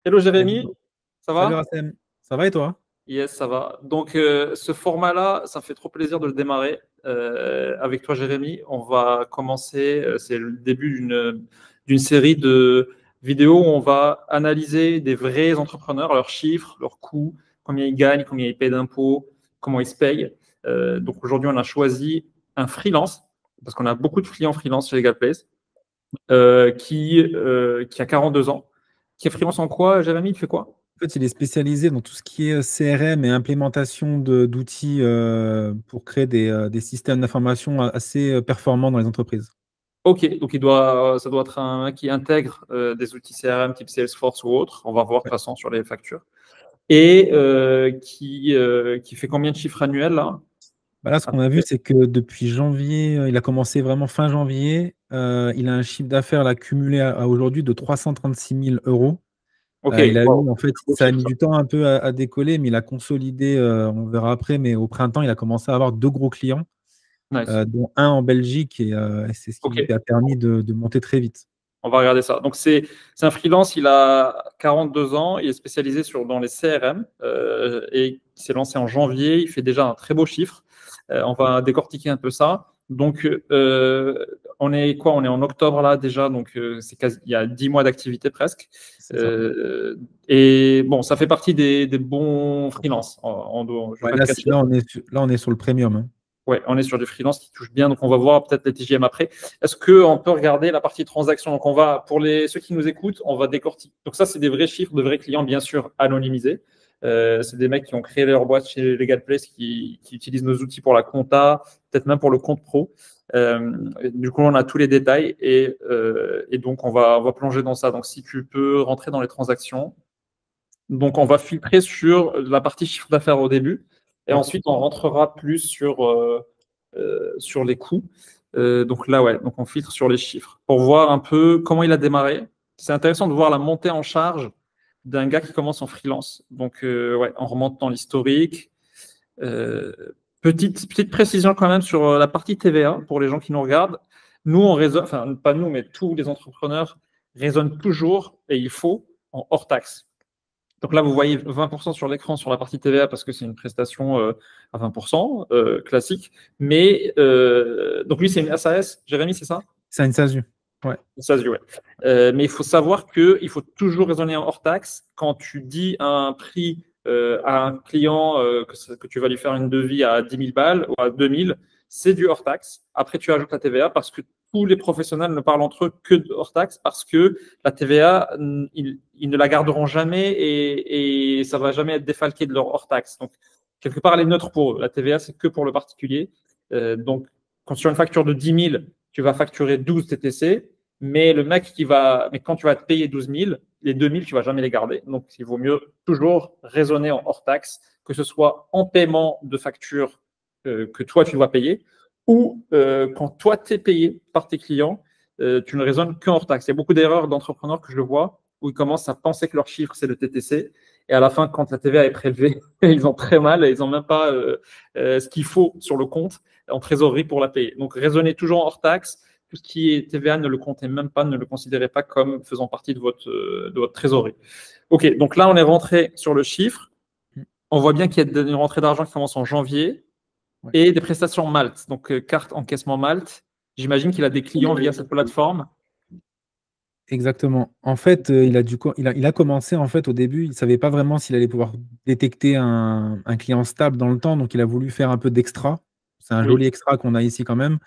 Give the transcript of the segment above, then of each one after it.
Hello Salut, Jérémy, ça salut va? Rassem, ça va et toi? Yes, ça va. Donc ce format-là, ça me fait trop plaisir de le démarrer avec toi Jérémy. On va commencer, c'est le début d'une série de vidéos où on va analyser des vrais entrepreneurs, leurs chiffres, leurs coûts, combien ils gagnent, combien ils paient d'impôts, comment ils se payent. Donc aujourd'hui, on a choisi un freelance, parce qu'on a beaucoup de clients freelance chez Legal Place, qui a 42 ans. Qui est freelance en quoi, Jérémy? Tu fais quoi? En fait, il est spécialisé dans tout ce qui est CRM et implémentation d'outils pour créer des systèmes d'information assez performants dans les entreprises. Ok, donc ça doit être un qui intègre des outils CRM type Salesforce ou autre. On va voir de toute Ouais. façon sur les factures. Et qui fait combien de chiffres annuels là? Bah là, ce À qu'on peu a vu, près. c'est que depuis janvier, il a commencé vraiment fin janvier. Il a un chiffre d'affaires là, cumulé à aujourd'hui de 336 000 euros. Ok, Il a wow, eu, en fait, beau ça a chiffre mis ça. du temps un peu à décoller, mais il a consolidé, on verra après, mais au printemps, il a commencé à avoir deux gros clients, Nice. dont un en Belgique, et c'est ce qui Ok, lui a permis de monter très vite. on va regarder ça. Donc c'est un freelance, il a 42 ans, il est spécialisé dans les CRM et il s'est lancé en janvier. Il fait déjà un très beau chiffre. On va décortiquer un peu ça. Donc on est quoi? On est en octobre là déjà, donc il y a 10 mois d'activité presque. C'est ça. Euh, et bon, ça fait partie des bons freelances. Je ne vais Ouais, pas te cacher. là, on est sur le premium, hein. Ouais, on est sur du freelance qui touche bien, donc on va voir peut-être les TGM après. Est-ce qu'on peut regarder la partie transaction? Donc on va, pour ceux qui nous écoutent, on va décortiquer. Donc ça, c'est des vrais chiffres de vrais clients, bien sûr, anonymisés. C'est des mecs qui ont créé leur boîte chez Legal Place, qui utilisent nos outils pour la compta, peut-être même pour le compte pro. Du coup, on a tous les détails et donc on va plonger dans ça. Donc si tu peux rentrer dans les transactions. Donc on va filtrer sur la partie chiffre d'affaires au début et Ouais. ensuite on rentrera plus sur les coûts. Donc là, ouais, donc on filtre sur les chiffres pour voir un peu comment il a démarré. C'est intéressant de voir la montée en charge d'un gars qui commence en freelance. Donc, ouais, on remonte dans l'historique. Euh, petite précision quand même sur la partie TVA pour les gens qui nous regardent. Nous, on raisonne, enfin, pas nous, mais tous les entrepreneurs raisonnent toujours, et il faut, en hors taxe. Donc là, vous voyez 20% sur l'écran sur la partie TVA parce que c'est une prestation à 20% classique. Mais donc lui, c'est une SAS. Jérémy, c'est ça? C'est une SASU. Ouais. Ça se joue, ouais. Mais il faut savoir qu'il faut toujours raisonner en hors taxe. Quand tu dis un prix à un client que tu vas lui faire une devis à 10 000 balles ou à 2 000, c'est du hors taxe. Après, tu ajoutes la TVA parce que tous les professionnels ne parlent entre eux que de hors taxe parce que la TVA, ils ne la garderont jamais et ça va jamais être défalqué de leur hors taxe. Donc, quelque part, elle est neutre pour eux. La TVA, c'est que pour le particulier. Donc, quand sur une facture de 10 000, tu vas facturer 12 TTC. Mais quand tu vas te payer 12 000, les 2 000, tu vas jamais les garder. Donc, il vaut mieux toujours raisonner en hors taxe, que ce soit en paiement de factures que toi, tu dois payer, ou quand toi, tu es payé par tes clients, tu ne raisonnes qu'en hors taxe. Il y a beaucoup d'erreurs d'entrepreneurs que je vois où ils commencent à penser que leur chiffre, c'est le TTC. Et à la fin, quand la TVA est prélevée, ils ont très mal et ils n'ont même pas ce qu'il faut sur le compte en trésorerie pour la payer. Donc, raisonnez toujours en hors taxe. Tout ce qui est TVA, ne le comptez même pas, ne le considérez pas comme faisant partie de votre trésorerie. OK, donc là, on est rentré sur le chiffre. Mm. On voit bien qu'il y a une rentrée d'argent qui commence en janvier Ouais. et des prestations Malte, donc carte encaissement Malte. J'imagine qu'il a des clients via cette plateforme. Exactement. En fait, il a commencé en fait au début, il ne savait pas vraiment s'il allait pouvoir détecter un client stable dans le temps, donc il a voulu faire un peu d'extra. C'est un Oui, joli extra qu'on a ici quand même,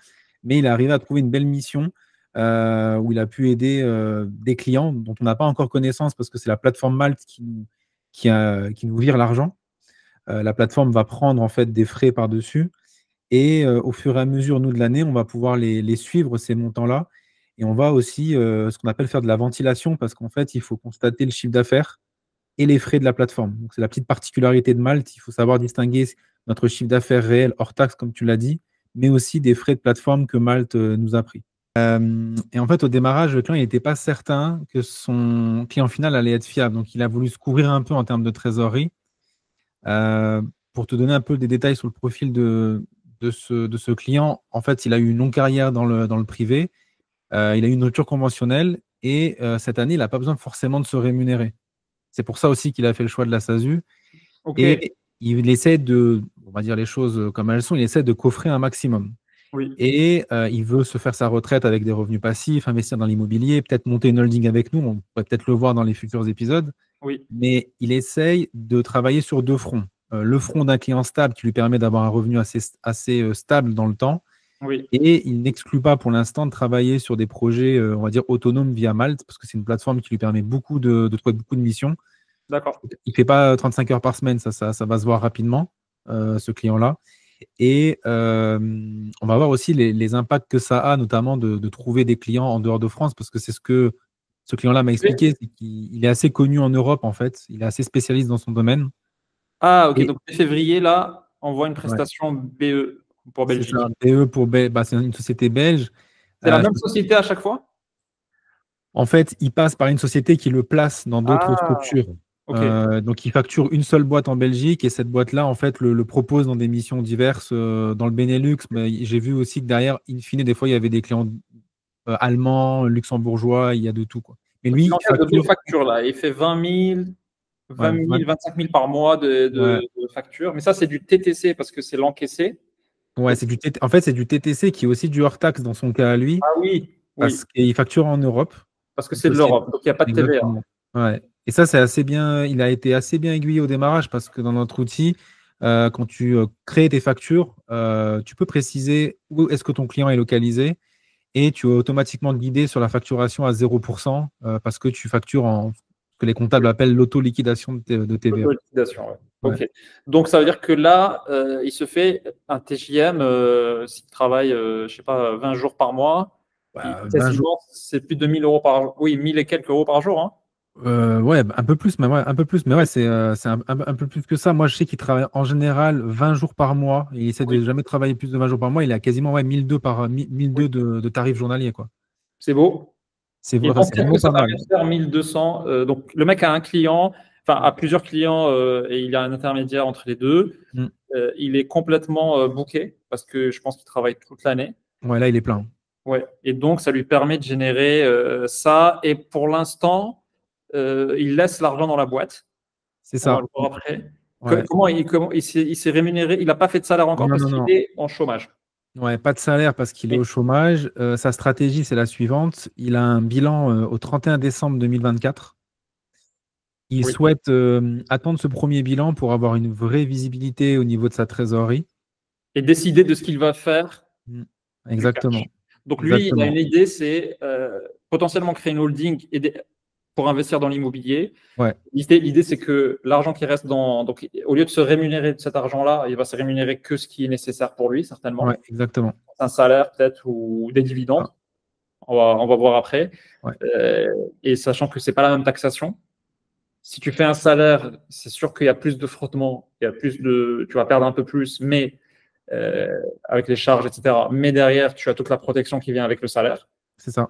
mais il est arrivé à trouver une belle mission où il a pu aider des clients dont on n'a pas encore connaissance parce que c'est la plateforme Malte qui nous vire l'argent. La plateforme va prendre en fait des frais par-dessus. Et au fur et à mesure, nous, de l'année, on va pouvoir les suivre, ces montants-là. Et on va aussi, ce qu'on appelle faire de la ventilation, parce qu'en fait, il faut constater le chiffre d'affaires et les frais de la plateforme. Donc, c'est la petite particularité de Malte. Il faut savoir distinguer notre chiffre d'affaires réel hors taxe, comme tu l'as dit, mais aussi des frais de plateforme que Malte nous a pris. Et en fait, au démarrage, le client n'était pas certain que son client final allait être fiable. Donc, il a voulu se couvrir un peu en termes de trésorerie. Euh, pour te donner un peu des détails sur le profil de ce client, en fait, il a eu une longue carrière dans le privé. Il a eu une rupture conventionnelle et cette année, il n'a pas besoin forcément de se rémunérer. C'est pour ça aussi qu'il a fait le choix de la SASU. Ok. Et il essaie on va dire les choses comme elles sont, il essaie de coffrer un maximum. Oui. Et il veut se faire sa retraite avec des revenus passifs, investir dans l'immobilier, peut-être monter une holding avec nous. On pourrait peut-être le voir dans les futurs épisodes. Oui. Mais il essaye de travailler sur 2 fronts. Le front d'un client stable qui lui permet d'avoir un revenu assez stable dans le temps. Oui. Et il n'exclut pas pour l'instant de travailler sur des projets, on va dire, autonomes via Malte, parce que c'est une plateforme qui lui permet de trouver beaucoup de missions. D'accord. Il ne fait pas 35 heures par semaine, ça va se voir rapidement, ce client-là. Et on va voir aussi les impacts que ça a, notamment de trouver des clients en dehors de France, parce que c'est ce que ce client-là m'a expliqué, c'est qu'il est assez connu en Europe, en fait. Il est assez spécialiste dans son domaine. Ah, ok. Et Donc, février, là, on voit une ouais, prestation BE pour c'est ça, Belgique. BE pour c'est une société belge. C'est la Euh, même société à chaque fois? En fait, il passe par une société qui le place dans d'autres Ah, structures. ok. Donc, il facture une seule boîte en Belgique et cette boîte-là, en fait, le propose dans des missions diverses dans le Benelux. Mais j'ai vu aussi que derrière, in fine, des fois, il y avait des clients allemands, luxembourgeois, il y a de tout, quoi. Mais Donc, lui, il il encaisse de belles facture factures, là. Il fait 20 000, ouais, 25 000 par mois ouais, de factures. Mais ça, c'est du TTC parce que c'est l'encaissé. ouais, Donc, c'est en fait, c'est du TTC qui est aussi du hors-taxe dans son cas à lui, ah oui, oui, parce qu'il facture en Europe. parce que Une c'est de société. l'Europe. Donc, il n'y a pas de TVA. Exactement. Ouais. Et ça, c'est assez bien. Il a été assez bien aiguillé au démarrage parce que dans notre outil, quand tu crées tes factures, tu peux préciser où est-ce que ton client est localisé et tu es automatiquement guidé sur la facturation à 0% parce que tu factures en ce que les comptables appellent l'auto-liquidation de TVA. Liquidation, ouais. Ouais. Ok. Donc, ça veut dire que là, il se fait un TJM, s'il travaille, je ne sais pas, 20 jours par mois, Bah, 20 jours. quasiment, c'est plus de 1000 euros par jour. Oui, 1000 et quelques euros par jour. Hein. Ouais, un peu plus, mais ouais, un peu plus, mais ouais, c'est un peu plus que ça. Moi, je sais qu'il travaille en général 20 jours par mois. Il essaie de Oui, jamais travailler plus de 20 jours par mois. Il a quasiment 1002 oui, de tarifs journaliers, quoi. c'est beau. Et donc, C'est qu'est-ce que vraiment ça pas va mal. lui faire 1200 donc, le mec a un client, enfin, a plusieurs clients et il a un intermédiaire entre les deux. Mm. Il est complètement booké parce que je pense qu'il travaille toute l'année. Ouais, là, il est plein. Ouais. Et donc, ça lui permet de générer ça. Et pour l'instant, il laisse l'argent dans la boîte. C'est On va ça. le voir après. Ouais. Comment il s'est rémunéré? Il n'a pas fait de salaire encore Non, parce non, qu'il non. est en chômage. Ouais, pas de salaire parce qu'il est au Oui. chômage. Sa stratégie, c'est la suivante. Il a un bilan au 31 décembre 2024. Il Oui. souhaite attendre ce premier bilan pour avoir une vraie visibilité au niveau de sa trésorerie. Et décider de ce qu'il va faire Mm. du cash. Exactement. Donc lui, il a une Exactement. idée, c'est potentiellement créer une holding pour investir dans l'immobilier. Ouais, L'idée, c'est que l'argent qui reste donc au lieu de se rémunérer de cet argent-là, il va se rémunérer que ce qui est nécessaire pour lui, certainement. ouais, exactement. Un salaire peut-être ou des dividendes. Ah, On va voir après. ouais, Et sachant que c'est pas la même taxation. Si tu fais un salaire, c'est sûr qu'il y a plus de frottement, tu vas perdre un peu plus, mais avec les charges, etc. Mais derrière, tu as toute la protection qui vient avec le salaire. c'est ça.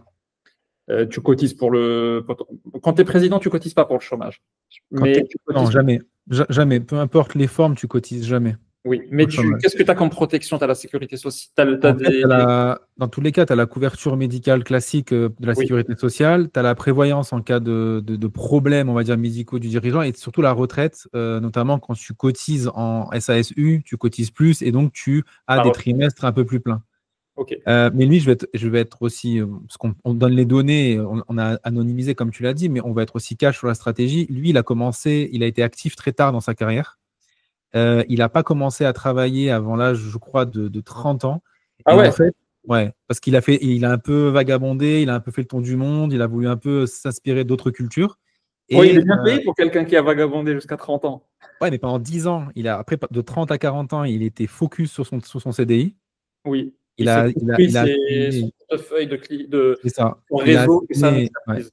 Tu cotises quand tu es président, tu cotises pas pour le chômage. Mais tu Non, cotises. jamais. Jamais. Peu importe les formes, tu cotises jamais Oui, pour mais le chômage. qu'est-ce que tu as comme protection? Tu as la sécurité sociale, En fait, dans tous les cas, tu as la couverture médicale classique de la Oui, sécurité sociale, tu as la prévoyance en cas de problèmes, on va dire, médicaux du dirigeant, et surtout la retraite, notamment quand tu cotises en SASU, tu cotises plus, et donc tu as la des retraite. trimestres un peu plus pleins. Ok. Mais lui, je vais être aussi, parce qu'on donne les données, on a anonymisé comme tu l'as dit, mais on va être aussi cash sur la stratégie. Lui, il a été actif très tard dans sa carrière. Il n'a pas commencé à travailler avant l'âge, je crois, de 30 ans. Ah Et en ouais. fait, ouais, parce il a un peu vagabondé, il a un peu fait le tour du monde, il a voulu un peu s'inspirer d'autres cultures. Oui, il est Et bien payé pour quelqu'un qui a vagabondé jusqu'à 30 ans. ouais, mais pendant 10 ans, après, de 30 à 40 ans, il était focus sur son CDI. Oui. Il a, il a, il a Son accumulé, portefeuille c'est ça. son Il a réseau et sa accumulé, ouais. expertise.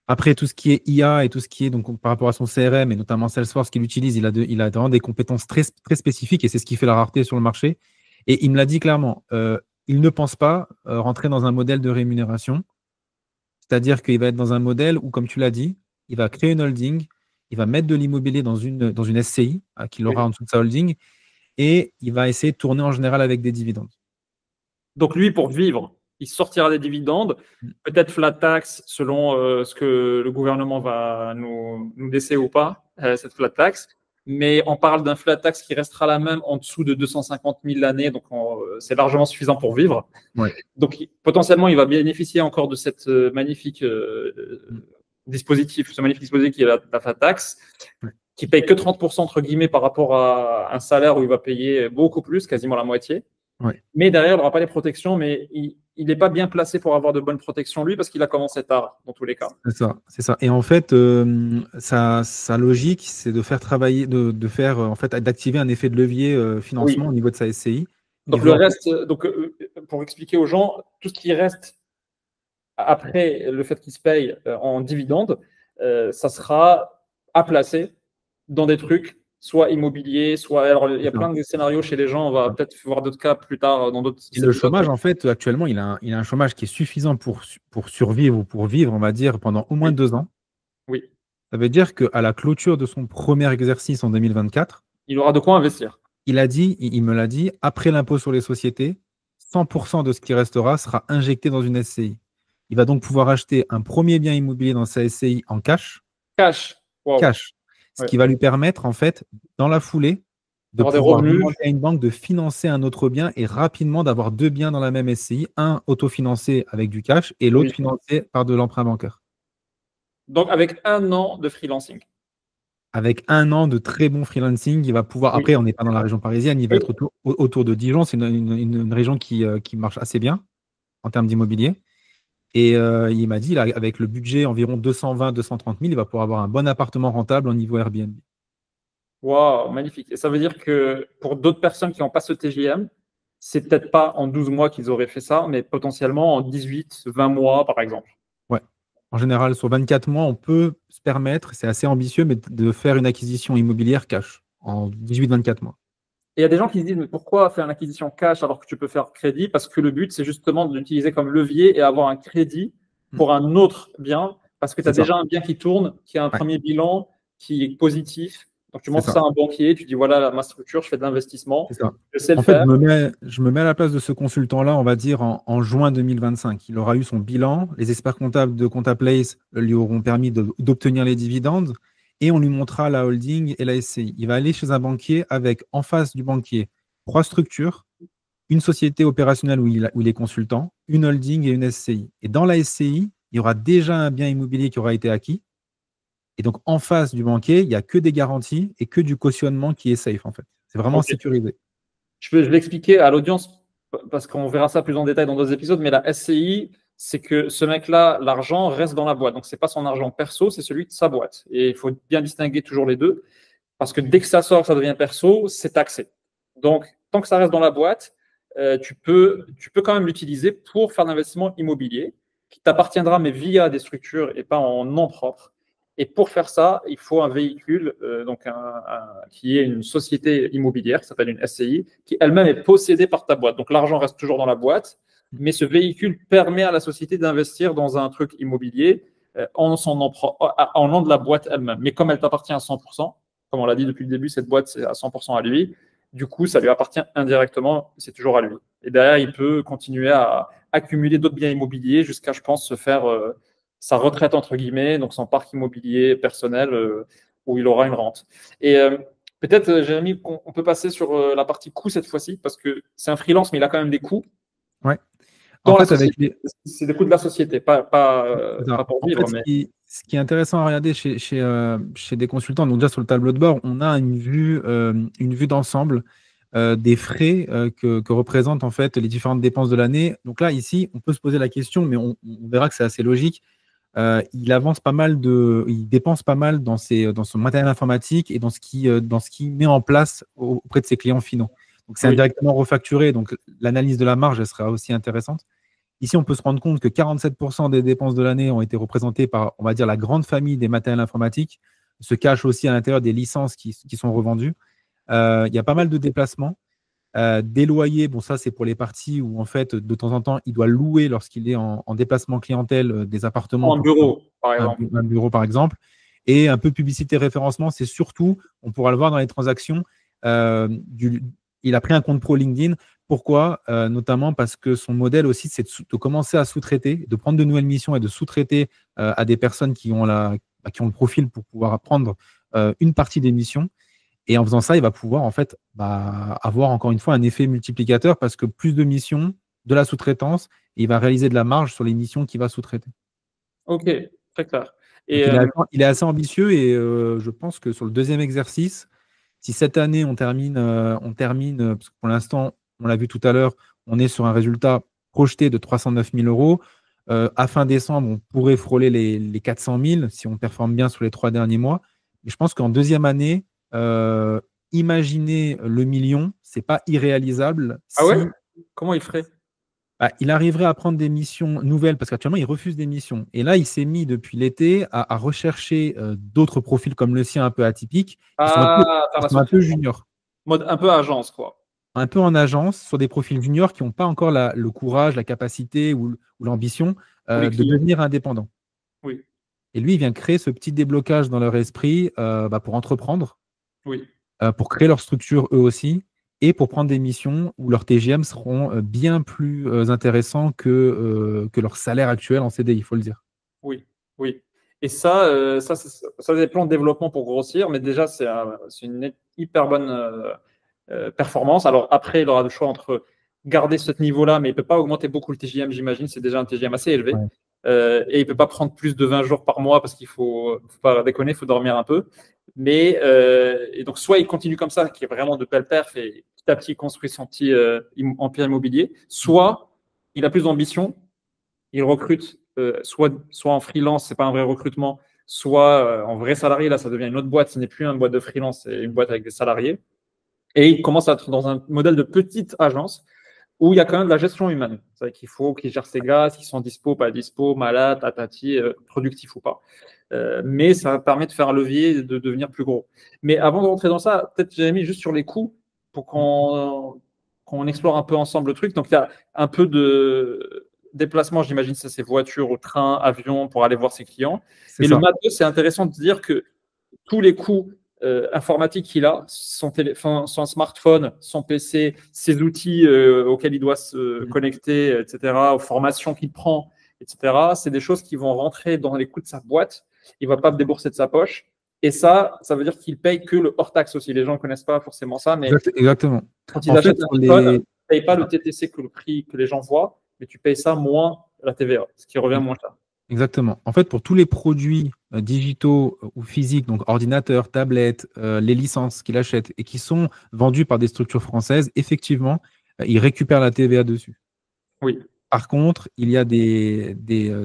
Après, tout ce qui est IA et tout ce qui est donc par rapport à son CRM et notamment Salesforce qu'il utilise, il a vraiment des compétences très, très spécifiques et c'est ce qui fait la rareté sur le marché. Et il me l'a dit clairement, il ne pense pas rentrer dans un modèle de rémunération, c'est-à-dire qu'il va être dans un modèle où, comme tu l'as dit, il va créer une holding, il va mettre de l'immobilier dans une SCI qu'il aura Oui. en dessous de sa holding et il va essayer de tourner en général avec des dividendes. Donc lui, pour vivre, il sortira des dividendes, peut-être flat tax selon ce que le gouvernement va nous laisser ou pas, cette flat tax. Mais on parle d'un flat tax qui restera la même en dessous de 250 000 l'année, donc c'est largement suffisant pour vivre. Ouais. Donc potentiellement, il va bénéficier encore de cette magnifique dispositif, ce magnifique dispositif qui est la flat tax, qui paye que 30% entre guillemets par rapport à un salaire où il va payer beaucoup plus, quasiment la moitié. Ouais. Mais derrière, il n'aura pas les protections, mais il n'est pas bien placé pour avoir de bonnes protections, lui, parce qu'il a commencé tard, dans tous les cas. C'est ça. Et en fait, sa logique, c'est de faire travailler, de faire, en fait, d'activer un effet de levier financement au niveau de sa SCI. Donc, le reste, pour expliquer aux gens, tout ce qui reste après le fait qu'il se paye en dividende, ça sera à placer dans des trucs soit immobilier, soit. Alors, il y a plein de scénarios chez les gens. On va peut-être voir d'autres cas plus tard dans d'autres. Le chômage, en fait, actuellement, il a un chômage qui est suffisant pour survivre ou pour vivre, on va dire, pendant au moins 2 ans. Oui. Ça veut dire qu'à la clôture de son premier exercice en 2024, il aura de quoi investir. Il me l'a dit, après l'impôt sur les sociétés, 100% de ce qui restera sera injecté dans une SCI. Il va donc pouvoir acheter un premier bien immobilier dans sa SCI en cash. Wow. Cash. Ce qui va lui permettre, en fait, dans la foulée, de pouvoir demander à une banque de financer un autre bien et rapidement d'avoir 2 biens dans la même SCI, un autofinancé avec du cash et l'autre financé par de l'emprunt bancaire. Donc, avec 1 an de freelancing. Avec 1 an de très bon freelancing, il va pouvoir. Après, on n'est pas dans la région parisienne, il va être autour de Dijon. C'est une région qui marche assez bien en termes d'immobilier. Et il m'a dit, là, avec le budget environ 220-230 000, il va pouvoir avoir un bon appartement rentable au niveau Airbnb. Waouh, magnifique. Et ça veut dire que pour d'autres personnes qui n'ont pas ce TJM, c'est peut-être pas en 12 mois qu'ils auraient fait ça, mais potentiellement en 18, 20 mois, par exemple. Ouais. En général, sur 24 mois, on peut se permettre, c'est assez ambitieux, mais de faire une acquisition immobilière cash en 18-24 mois. Et il y a des gens qui se disent, mais pourquoi faire une acquisition cash alors que tu peux faire crédit? Parce que le but, c'est justement de l'utiliser comme levier et avoir un crédit pour un autre bien, parce que tu as déjà un bien qui tourne, qui a un premier bilan, qui est positif. Donc, tu montres ça à un banquier, tu dis, voilà ma structure, je fais de l'investissement. Je sais le faire. Je me mets à la place de ce consultant-là, on va dire, en juin 2025. Il aura eu son bilan. Les experts comptables de ComptaPlace lui auront permis d'obtenir les dividendes et on lui montrera la holding et la SCI. Il va aller chez un banquier avec, en face du banquier, 3 structures, une société opérationnelle où il est consultant, une holding et une SCI. Et dans la SCI, il y aura déjà un bien immobilier qui aura été acquis. Et donc, en face du banquier, il n'y a que des garanties et que du cautionnement qui est safe, en fait. C'est vraiment sécurisé. Je vais l'expliquer à l'audience parce qu'on verra ça plus en détail dans d'autres épisodes, mais la SCI, c'est que ce mec-là, l'argent reste dans la boîte. Donc, ce n'est pas son argent perso, c'est celui de sa boîte. Et il faut bien distinguer toujours les deux parce que dès que ça sort, ça devient perso, c'est taxé. Donc, tant que ça reste dans la boîte, tu peux quand même l'utiliser pour faire l'investissement immobilier qui t'appartiendra, mais via des structures et pas en nom propre. Et pour faire ça, il faut un véhicule, qui est une société immobilière, qui s'appelle une SCI, qui elle-même est possédée par ta boîte. Donc l'argent reste toujours dans la boîte, mais ce véhicule permet à la société d'investir dans un truc immobilier en nom de la boîte elle-même. Mais comme elle t'appartient à 100%, comme on l'a dit depuis le début, cette boîte c'est à 100% à lui. Du coup, ça lui appartient indirectement, c'est toujours à lui. Et derrière, il peut continuer à accumuler d'autres biens immobiliers jusqu'à, je pense, se faire sa retraite, entre guillemets, donc son parc immobilier personnel où il aura une rente. Et peut-être, Jérémy, on peut passer sur la partie coûts cette fois-ci, parce que c'est un freelance, mais il a quand même des coûts. Ouais. En fait, c'est des coûts de la société, pas pour vivre. En fait, ce qui est intéressant à regarder chez des consultants, donc déjà sur le tableau de bord, on a une vue d'ensemble des frais que représentent en fait les différentes dépenses de l'année. Donc là, ici, on peut se poser la question, mais on verra que c'est assez logique. Il dépense pas mal dans son matériel informatique et dans ce qu'il met en place auprès de ses clients finaux. Donc, c'est indirectement refacturé. Donc, l'analyse de la marge, elle sera aussi intéressante. Ici, on peut se rendre compte que 47% des dépenses de l'année ont été représentées par, on va dire, la grande famille des matériels informatiques. Se cache aussi à l'intérieur des licences qui sont revendues. Il y a pas mal de déplacements. Des loyers, bon, ça, c'est pour les parties où, en fait, de temps en temps, il doit louer lorsqu'il est en déplacement clientèle des appartements. Un bureau, par exemple. Un bureau, par exemple. Et un peu publicité référencement, c'est surtout, on pourra le voir dans les transactions, il a pris un compte pro LinkedIn Pourquoi? Notamment parce que son modèle aussi, c'est de commencer à sous-traiter, de prendre de nouvelles missions et de sous-traiter à des personnes qui ont qui ont le profil pour pouvoir apprendre une partie des missions. Et en faisant ça, il va pouvoir en fait avoir encore une fois un effet multiplicateur parce que plus de missions, de la sous-traitance, et il va réaliser de la marge sur les missions qu'il va sous-traiter. Ok, très clair. Donc Et il est assez ambitieux et je pense que sur le deuxième exercice, si cette année on termine, parce que pour l'instant, on l'a vu tout à l'heure, on est sur un résultat projeté de 309 000 euros. À fin décembre, on pourrait frôler les 400 000 si on performe bien sur les 3 derniers mois. Et je pense qu'en deuxième année, imaginer le million, c'est pas irréalisable ah ouais? si Comment il ferait? il arriverait à prendre des missions nouvelles, parce qu'actuellement, il refuse des missions. Et là, il s'est mis depuis l'été à rechercher d'autres profils comme le sien, un peu atypiques, Ah, qui faire la sont un peu sous-traitance. juniors, Mode un peu agence, quoi. un peu en agence, sur des profils juniors qui n'ont pas encore le courage, la capacité ou l'ambition Ou les de clients. devenir indépendants. Oui, Et lui, il vient créer ce petit déblocage dans leur esprit pour entreprendre, oui, pour créer leur structure eux aussi, et pour prendre des missions où leurs TGM seront bien plus intéressants que leur salaire actuel en CDI, il faut le dire. oui, oui. Et ça, c'est des plans de développement pour grossir, mais déjà, c'est une hyper bonne performance. Alors après, il aura le choix entre garder ce niveau-là, mais il ne peut pas augmenter beaucoup le TGM, j'imagine. C'est déjà un TGM assez élevé. Ouais. Et il ne peut pas prendre plus de 20 jours par mois parce faut pas déconner, il faut dormir un peu. Mais et donc, soit il continue comme ça, qui est vraiment de belles perfs, et petit à petit il construit son petit empire immobilier, soit il a plus d'ambition, il recrute soit en freelance, c'est pas un vrai recrutement, soit en vrai salarié. Là, ça devient une autre boîte, ce n'est plus une boîte de freelance, c'est une boîte avec des salariés. Et il commence à être dans un modèle de petite agence où il y a quand même de la gestion humaine. C'est-à-dire qu'il faut qu'il gère ses gars, s'ils sont dispo, pas dispo, malades, tatati, productifs ou pas. Mais ça permet de faire un levier et de devenir plus gros. Mais avant de rentrer dans ça, peut-être j'ai mis juste sur les coûts pour qu'on explore un peu ensemble le truc. Donc il y a un peu de déplacement, j'imagine ça c'est voiture, ou train, avion pour aller voir ses clients. C'est Mais le ça. matos, c'est intéressant de dire que tous les coûts informatiques qu'il a, son smartphone, son PC, ses outils auxquels il doit se connecter, etc., aux formations qu'il prend, etc., c'est des choses qui vont rentrer dans les coûts de sa boîte. Il ne va pas débourser de sa poche. Et ça veut dire qu'il paye que le hors-taxe aussi. Les gens ne connaissent pas forcément ça, mais Exactement. quand ils En fait, achètent un iPhone, tu ne payes pas le TTC que le prix que les gens voient, mais tu payes ça moins la TVA, ce qui revient moins cher. Exactement. En fait, pour tous les produits digitaux ou physiques, donc ordinateurs, tablettes, les licences qu'il achète et qui sont vendus par des structures françaises, effectivement, il récupère la TVA dessus. Oui. Par contre, il y a des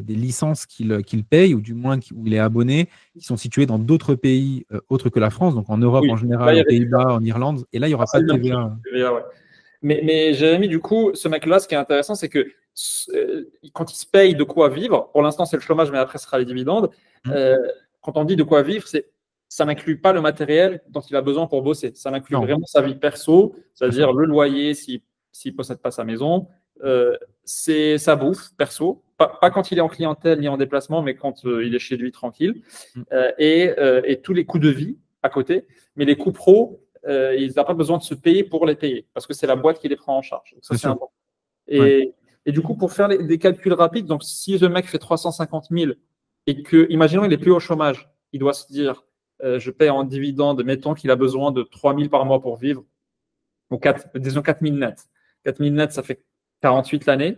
licences qu'il paye, ou du moins où il est abonné, qui sont situées dans d'autres pays autres que la France, donc en Europe Oui. en Là, général, il y aux avait Pays-Bas, en Irlande, et là, il n'y aura pas de TVA. TVA, ouais. Mais Jérémy, du coup, ce mec-là, ce qui est intéressant, c'est que quand il se paye de quoi vivre, pour l'instant, c'est le chômage, mais après, ce sera les dividendes. Hmm. Quand on dit de quoi vivre, ça n'inclut pas le matériel dont il a besoin pour bosser. Ça inclut Non, vraiment sa vie perso, c'est ça. c'est-à-dire le loyer s'il ne possède pas sa maison, c'est sa bouffe perso. Pas quand il est en clientèle ni en déplacement, mais quand il est chez lui tranquille. Hmm. Et tous les coûts de vie à côté. Mais les coûts pro, il n'a pas besoin de se payer pour les payer parce que c'est la boîte qui les prend en charge. Donc ça, Bien c'est sûr. important. Ouais. Et du coup, pour faire des calculs rapides, donc si le mec fait 350 000 et que, imaginons, il n'est plus au chômage, il doit se dire, je paye en dividende, mettons qu'il a besoin de 3 000 par mois pour vivre, ou disons 4 000 net. 4 000 net, ça fait 48 l'année.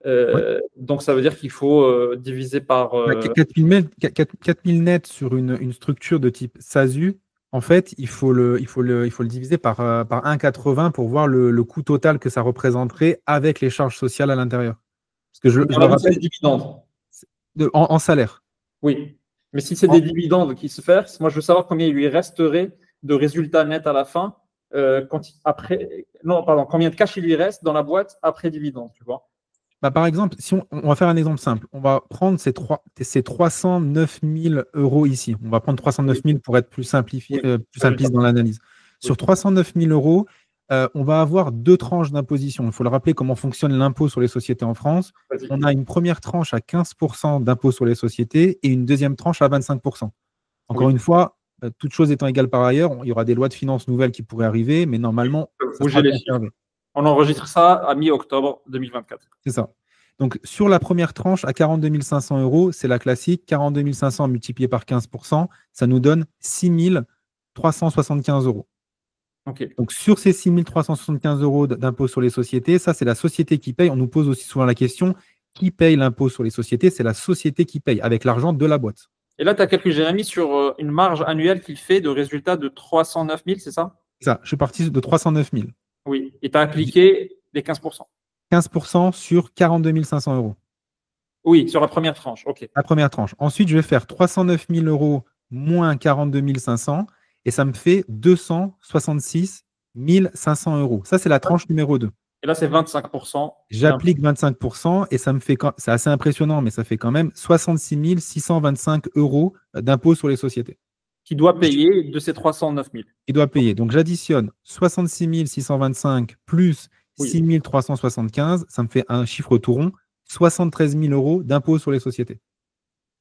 Ouais. Donc ça veut dire qu'il faut diviser par… 4 000 nets sur une structure de type SASU, en fait, il faut le diviser par 1,80 pour voir le coût total que ça représenterait avec les charges sociales à l'intérieur. Parce que je le c'est rappelle, des dividendes. en salaire. Oui. Mais si c'est En- des dividendes qui se versent, moi je veux savoir combien il lui resterait de résultats nets à la fin. Combien de cash il lui reste dans la boîte après dividende, tu vois. Par exemple, si on va faire un exemple simple, on va prendre ces 309 000 euros ici. On va prendre 309 000 pour être plus Oui. simpliste dans l'analyse. Oui. Sur 309 000 euros, on va avoir deux tranches d'imposition. Il faut le rappeler comment fonctionne l'impôt sur les sociétés en France. Vas-y. On a une première tranche à 15% d'impôt sur les sociétés et une deuxième tranche à 25%. Encore Oui. une fois, toutes choses étant égales par ailleurs, il y aura des lois de finances nouvelles qui pourraient arriver, mais normalement, ça Bouger sera les chiffres. conservé. On enregistre ça à mi-octobre 2024. C'est ça. Donc, sur la première tranche, à 42 500 euros, c'est la classique. 42 500 multiplié par 15%, ça nous donne 6 375 euros. Ok. Donc, sur ces 6 375 euros d'impôt sur les sociétés, ça, c'est la société qui paye. On nous pose aussi souvent la question, qui paye l'impôt sur les sociétés? C'est la société qui paye avec l'argent de la boîte. Et là, tu as calculé, Jérémy, sur une marge annuelle qui fait de résultat de 309 000, c'est ça? Ça, je suis parti de 309 000. Oui. Et tu as appliqué les 15%. 15% sur 42 500 euros. Oui, sur la première tranche. OK. La première tranche. Ensuite, je vais faire 309 000 euros moins 42 500 et ça me fait 266 500 euros. Ça, c'est la tranche numéro 2. Et là, c'est 25%. J'applique 25% et ça me fait, c'est assez impressionnant, mais ça fait quand même 66 625 euros d'impôt sur les sociétés. Qui doit payer de ces 309 000. Il doit payer. Donc, j'additionne 66 625 plus 6 375, ça me fait un chiffre tout rond, 73 000 euros d'impôt sur les sociétés.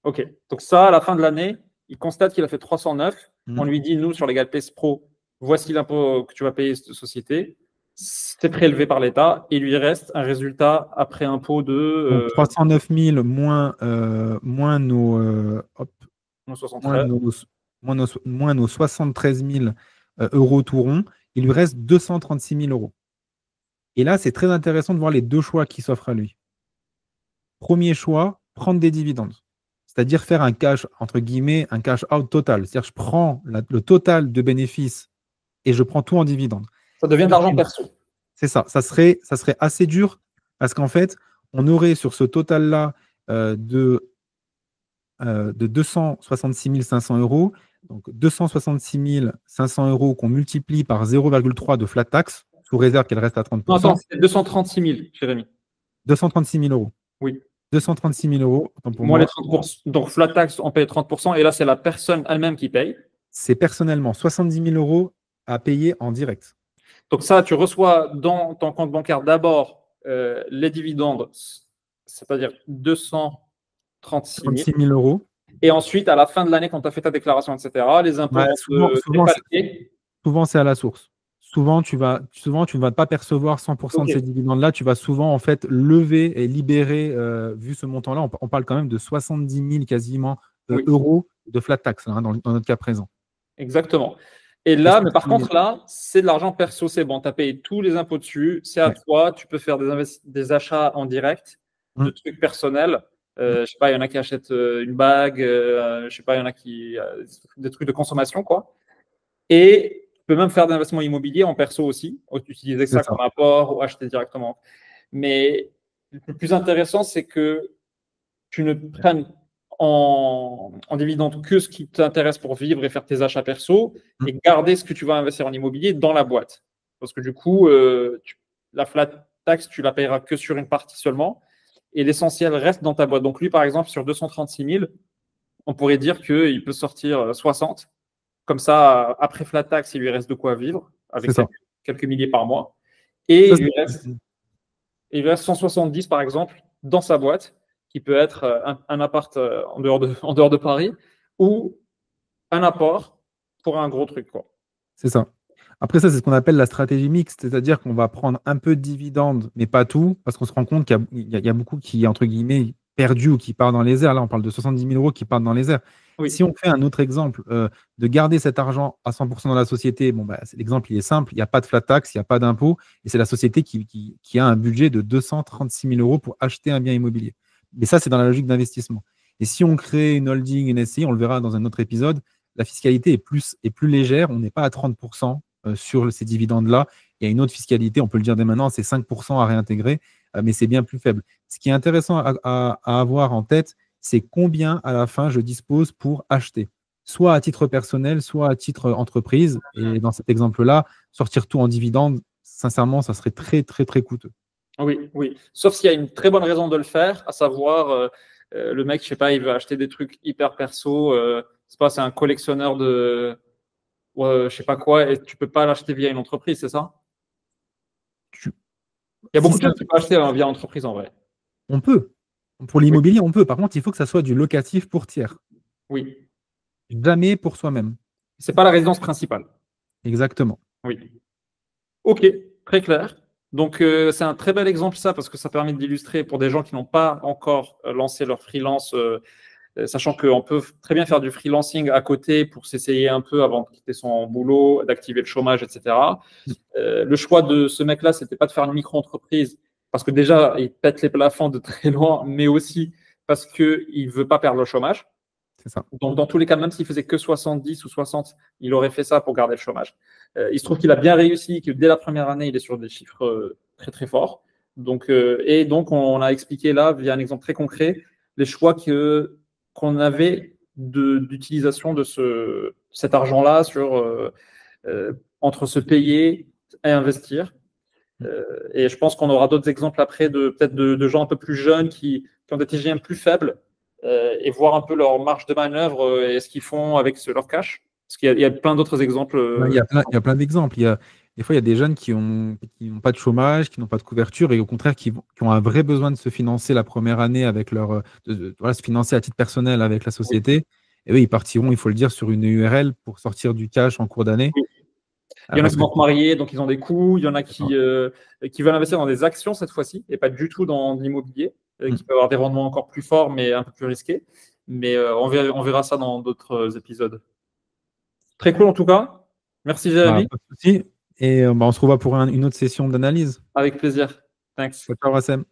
OK. Donc ça, à la fin de l'année, il constate qu'il a fait 309. On lui dit, nous, sur LegalPace Pro, voici l'impôt que tu vas payer cette société. C'est prélevé par l'État et il lui reste un résultat après impôt de… Donc, 309 000 moins, nos 73 000 euros tout rond, il lui reste 236 000 euros. Et là, c'est très intéressant de voir les deux choix qui s'offrent à lui. Premier choix, prendre des dividendes. C'est-à-dire faire un cash, entre guillemets, un cash out total. C'est-à-dire je prends le total de bénéfices et je prends tout en dividendes. Ça devient de l'argent perso. C'est ça. Ça serait assez dur parce qu'en fait, on aurait sur ce total-là de 266 500 euros, donc 266 500 euros qu'on multiplie par 0,3 de flat tax, sous réserve qu'elle reste à 30%. Non, attends, c'est 236 000, Jérémy. 236 000 euros. Oui. 236 000 euros. Pour moi, les 30%. Donc, flat tax, on paye 30%. Et là, c'est la personne elle-même qui paye. C'est personnellement 70 000 euros à payer en direct. Donc, ça, tu reçois dans ton compte bancaire d'abord les dividendes, c'est-à-dire 236 000 euros. Et ensuite, à la fin de l'année, quand tu as fait ta déclaration, etc., les impôts souvent, c'est à la source. Souvent, tu ne vas pas percevoir 100% de ces dividendes-là. Tu vas souvent en fait lever et libérer, vu ce montant-là, on parle quand même de 70 000 quasiment euros de flat tax dans notre cas présent. Exactement. Et là, mais par contre, là, c'est de l'argent perso, c'est bon. Tu as payé tous les impôts dessus, c'est à toi, tu peux faire des achats en direct de trucs personnels. Je sais pas, il y en a qui achètent une bague, je sais pas, il y en a qui des trucs de consommation, quoi. Et tu peux même faire des investissements immobiliers en perso aussi, utiliser ça comme apport ou acheter directement. Mais le plus intéressant, c'est que tu ne prennes en dividende que ce qui t'intéresse pour vivre et faire tes achats perso et garder ce que tu vas investir en immobilier dans la boîte. Parce que du coup, la flat tax, tu la payeras que sur une partie seulement et l'essentiel reste dans ta boîte. Donc lui, par exemple, sur 236 000, on pourrait dire qu'il peut sortir 60. Comme ça, après flat tax, il lui reste de quoi vivre avec quelques milliers par mois. Et il lui reste 170, par exemple, dans sa boîte, qui peut être un appart en dehors de Paris ou un apport pour un gros truc, quoi. C'est ça. Après, ça, c'est ce qu'on appelle la stratégie mixte, c'est-à-dire qu'on va prendre un peu de dividendes, mais pas tout, parce qu'on se rend compte qu'il y a beaucoup qui, entre guillemets, perdu ou qui part dans les airs. Là, on parle de 70 000 euros qui partent dans les airs. Oui. Si on fait un autre exemple, de garder cet argent à 100% dans la société, bon, bah, l'exemple, il est simple, il n'y a pas de flat tax, il n'y a pas d'impôt, et c'est la société qui a un budget de 236 000 euros pour acheter un bien immobilier. Mais ça, c'est dans la logique d'investissement. Et si on crée une holding, une SCI, on le verra dans un autre épisode, la fiscalité est plus légère, on n'est pas à 30% sur ces dividendes-là. Il y a une autre fiscalité, on peut le dire dès maintenant, c'est 5% à réintégrer, mais c'est bien plus faible. Ce qui est intéressant à avoir en tête, c'est combien à la fin je dispose pour acheter, soit à titre personnel, soit à titre entreprise. Et dans cet exemple-là, sortir tout en dividende, sincèrement, ça serait très, très, très coûteux. Oui, oui. Sauf s'il y a une très bonne raison de le faire, à savoir le mec, je sais pas, il veut acheter des trucs hyper perso, c'est un collectionneur de je sais pas quoi, et tu peux pas l'acheter via une entreprise, c'est ça? Il y a beaucoup de choses que tu peux acheter via entreprise en vrai. On peut. Pour l'immobilier, on peut. Par contre, il faut que ça soit du locatif pour tiers. Oui. Jamais pour soi-même. C'est pas la résidence principale. Exactement. Oui. Ok, très clair. Donc, c'est un très bel exemple, ça, parce que ça permet d'illustrer pour des gens qui n'ont pas encore lancé leur freelance, sachant qu'on peut très bien faire du freelancing à côté pour s'essayer un peu avant de quitter son boulot, d'activer le chômage, etc. Le choix de ce mec-là, c'était pas de faire une micro-entreprise, parce que déjà, il pète les plafonds de très loin, mais aussi parce qu'il ne veut pas perdre le chômage. C'est ça. Donc, dans tous les cas, même s'il faisait que 70 ou 60, il aurait fait ça pour garder le chômage. Il se trouve qu'il a bien réussi, que dès la première année, il est sur des chiffres très, très forts. Donc, et donc, on a expliqué là, via un exemple très concret, les choix qu'on avait d'utilisation de cet argent-là entre se payer et investir. Et je pense qu'on aura d'autres exemples après peut-être de gens un peu plus jeunes qui ont des TGM plus faibles et voir un peu leur marge de manœuvre et ce qu'ils font avec leur cash. Parce qu'il y a plein d'autres exemples. Ouais, il y a plein d'exemples. Des fois, il y a des jeunes qui n'ont pas de chômage, qui n'ont pas de couverture et au contraire qui ont un vrai besoin de se financer la première année avec voilà, se financer à titre personnel avec la société. Et eux, ils partiront, il faut le dire, sur une URL pour sortir du cash en cours d'année. Il y en a Parce qui que vont se marier, donc ils ont des coûts. Il y en a qui veulent investir dans des actions cette fois-ci et pas du tout dans de l'immobilier, qui peut avoir des rendements encore plus forts mais un peu plus risqués. Mais on verra ça dans d'autres épisodes. Très cool en tout cas. Merci Jérémy. pas de souci. Et on se revoit pour une autre session d'analyse. Avec plaisir. Thanks. Ciao, Wassem.